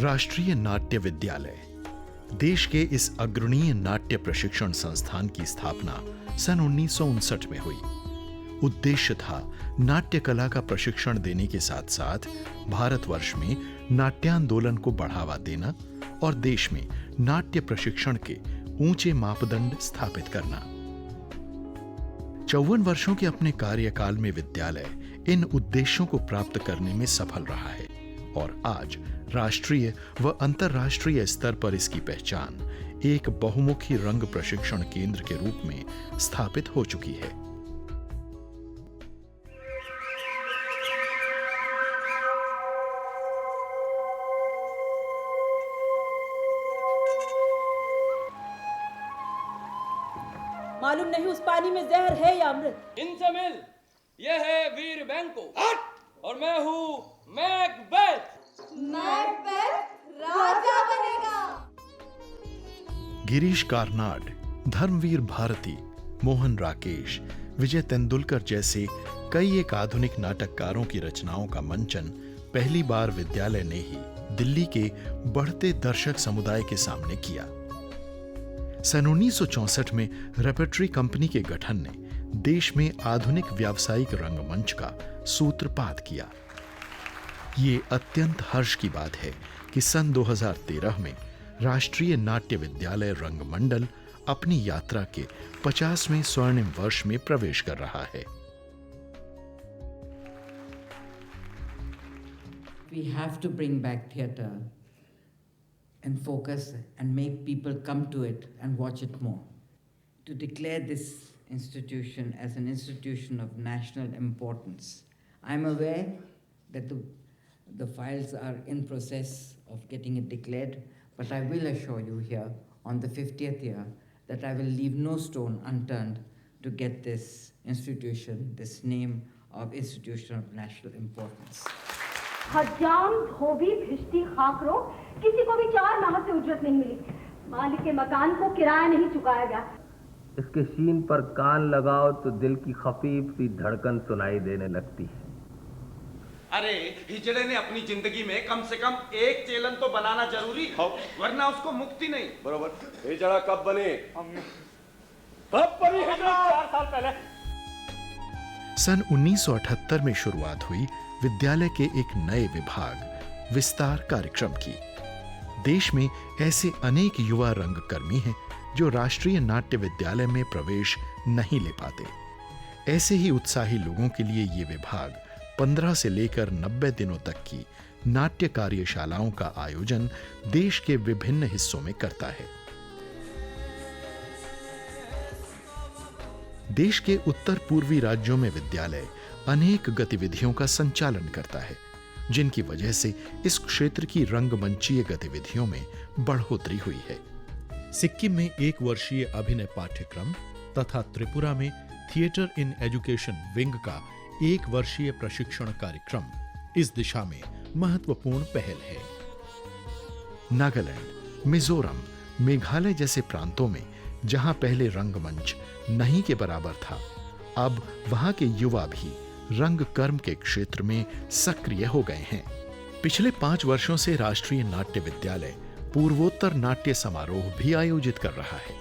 राष्ट्रीय नाट्य विद्यालय देश के इस अग्रणीय नाट्य प्रशिक्षण संस्थान की स्थापना सन 1959 में हुई। उद्देश्य था नाट्य कला का प्रशिक्षण देने के साथ साथ भारतवर्ष में नाट्यांदोलन को बढ़ावा देना और देश में नाट्य प्रशिक्षण के ऊंचे मापदंड स्थापित करना। 54 वर्षों के अपने कार्यकाल में विद्यालय इन उद्देश्यों को प्राप्त करने में सफल रहा है और आज राष्ट्रीय व अंतर्राष्ट्रीय स्तर पर इसकी पहचान एक बहुमुखी रंग प्रशिक्षण केंद्र के रूप में स्थापित हो चुकी है। मालूम नहीं उस पानी में जहर है या अमृत। इनसे मिल, ये है वीर बैंको और मैं हूँ मैकबेथ। मैकबेथ राजा बनेगा। गिरीश कार्नाड, धर्मवीर भारती, मोहन राकेश, विजय तेंदुलकर जैसे कई एक आधुनिक नाटककारों की रचनाओं का मंचन पहली बार विद्यालय ने ही दिल्ली के बढ़ते दर्शक समुदाय के सामने किया। सन 1964 में रेपर्टरी कंपनी के गठन ने देश में आधुनिक व्यावसायिक रंगमंच का सूत्रपात किया। ये अत्यंत हर्ष की बात है कि सन 2013 में राष्ट्रीय नाट्य विद्यालय रंगमंडल अपनी यात्रा के 50वें स्वर्णिम वर्ष में प्रवेश कर रहा है। We have to bring back theatre and focus and make people come to it and watch it more. To declare this institution as an institution of national importance. I'm aware that the files are in process of getting it declared, but I will assure you here on the 50th year that I will leave no stone unturned to get this institution, this name of institution of national importance. हजाम धोबी भिष्टी खाकरो, किसी को भी 4 माह से उजरत नहीं मिली। मालिक के मकान को किराया नहीं चुकाया गया। इसके शीन पर कान लगाओ तो दिल की खफीफ सी धड़कन सुनाई देने लगती है। अरे हिजड़े ने अपनी जिंदगी में कम से कम एक चेलन तो बनाना जरूरी है, वरना उसको मुक्ति नहीं। बरोबर। हिजड़ा कब बने? कब बनी हिजड़ा? 4 साल पहले। सन 1978 में शुरुआत हुई विद्यालय के एक नए विभाग विस्तार कार्यक्रम की। देश में ऐसे अनेक युवा रंगकर्मी हैं जो राष्ट्रीय नाट्य विद्यालय में प्रवेश नहीं ले पाते। ऐसे ही उत्साही लोगों के लिए ये विभाग 15 से लेकर 90 दिनों तक की नाट्य कार्यशालाओं का आयोजन देश के विभिन्न हिस्सों में करता है। देश के उत्तर पूर्वी राज्यों में विद्यालय अनेक गतिविधियों का संचालन करता है, जिनकी वजह से इस क्षेत्र की रंगमंचीय गतिविधियों में बढ़ोतरी हुई है। सिक्किम में 1 वर्षीय अभिनय पाठ्यक्रम तथा त्रिपुरा में थिएटर इन एजुकेशन विंग का 1 वर्षीय प्रशिक्षण कार्यक्रम इस दिशा में महत्वपूर्ण पहल है। नागालैंड, मिजोरम, मेघालय जैसे प्रांतों में जहां पहले रंगमंच नहीं के बराबर था, अब वहां के युवा भी रंगकर्म के क्षेत्र में सक्रिय हो गए हैं। पिछले 5 वर्षों से राष्ट्रीय नाट्य विद्यालय पूर्वोत्तर नाट्य समारोह भी आयोजित कर रहा है,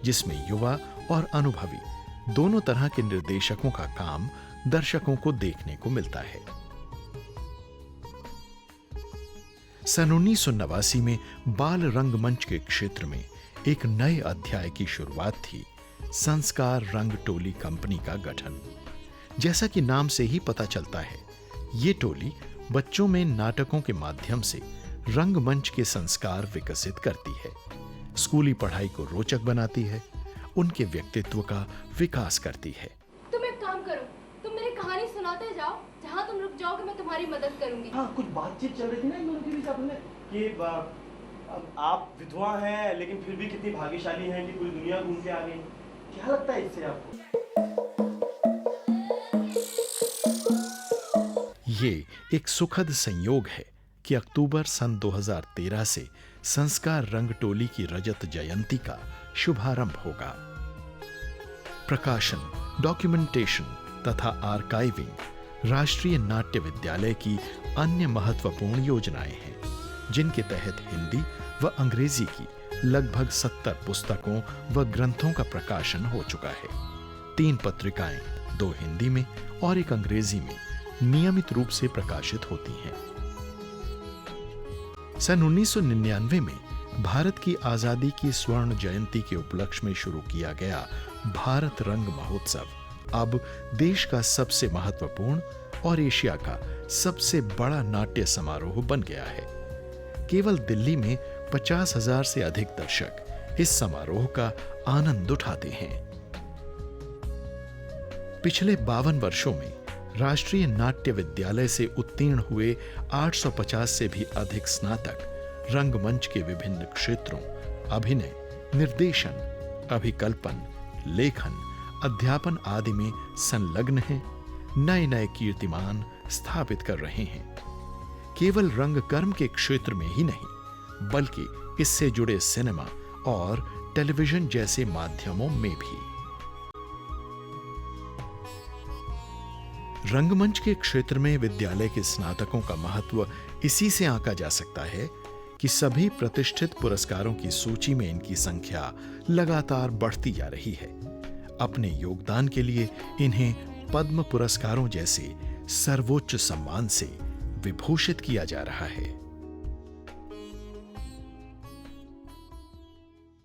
जिसमें युवा और अनुभवी दोनों तरह के निर्देशकों का काम दर्शकों को देखने को मिलता है। सन 1989 में बाल रंगमंच के क्षेत्र में एक नए अध्याय की शुरुआत थी संस्कार रंग टोली कंपनी का गठन। जैसा कि नाम से ही पता चलता है, ये टोली बच्चों में नाटकों के माध्यम से रंगमंच के संस्कार विकसित करती है, स्कूली पढ़ाई को रोचक बनाती है, उनके व्यक्तित्व का विकास करती है। तुम एक काम करो, तुम मेरी कहानी सुनाते जाओ, जहाँ तुम रुक जाओगे मैं तुम्हारी मदद करूंगी। हाँ, कुछ बातचीत चल रही थी ना इन दोनों के बीच आपने कि आप विधवा हैं लेकिन फिर भी कितनी भाग्यशाली हैं कि पूरी दुनिया घूम के आ गई। क्या लगता है इससे आपको? ये एक सुखद संयोग है कि अक्टूबर सन 2013 से संस्कार रंग टोली की रजत जयंती का शुभारंभ होगा। प्रकाशन, डॉक्यूमेंटेशन तथा आर्काइविंग राष्ट्रीय नाट्य विद्यालय की अन्य महत्वपूर्ण योजनाएं हैं। जिनके तहत हिंदी व अंग्रेजी की लगभग 70 पुस्तकों व ग्रंथों का प्रकाशन हो चुका है। 3 पत्रिकाएं, 2 हिंदी में और 1 अंग्रेजी में नियमित रूप से प्रकाशित होती हैं। सन 1999 में भारत की आजादी की स्वर्ण जयंती के उपलक्ष्य में शुरू किया गया भारत रंग महोत्सव अब देश का सबसे महत्वपूर्ण और एशिया का सबसे बड़ा नाट्य समारोह बन गया है। केवल दिल्ली में 50,000 से अधिक दर्शक इस समारोह का आनंद उठाते हैं। पिछले 52 वर्षों में राष्ट्रीय नाट्य विद्यालय से उत्तीर्ण हुए 850 से भी अधिक स्नातक रंगमंच के विभिन्न क्षेत्रों अभिनय, निर्देशन, अभिकल्पन, लेखन, अध्यापन आदि में संलग्न हैं, नए-नए कीर्तिमान स्थापित कर रहे हैं। केवल रंगकर्म के क्षेत्र में ही नहीं, बल्कि इससे जुड़े सिनेमा और टेलीविजन जैसे माध्यमों में भी। रंगमंच के क्षेत्र में विद्यालय के स्नातकों का महत्व इसी से आंका जा सकता है कि सभी प्रतिष्ठित पुरस्कारों की सूची में इनकी संख्या लगातार बढ़ती जा रही है। अपने योगदान के लिए इन्हें पद्म पुरस्कारों जैसे सर्वोच्च सम्मान से विभूषित किया जा रहा है।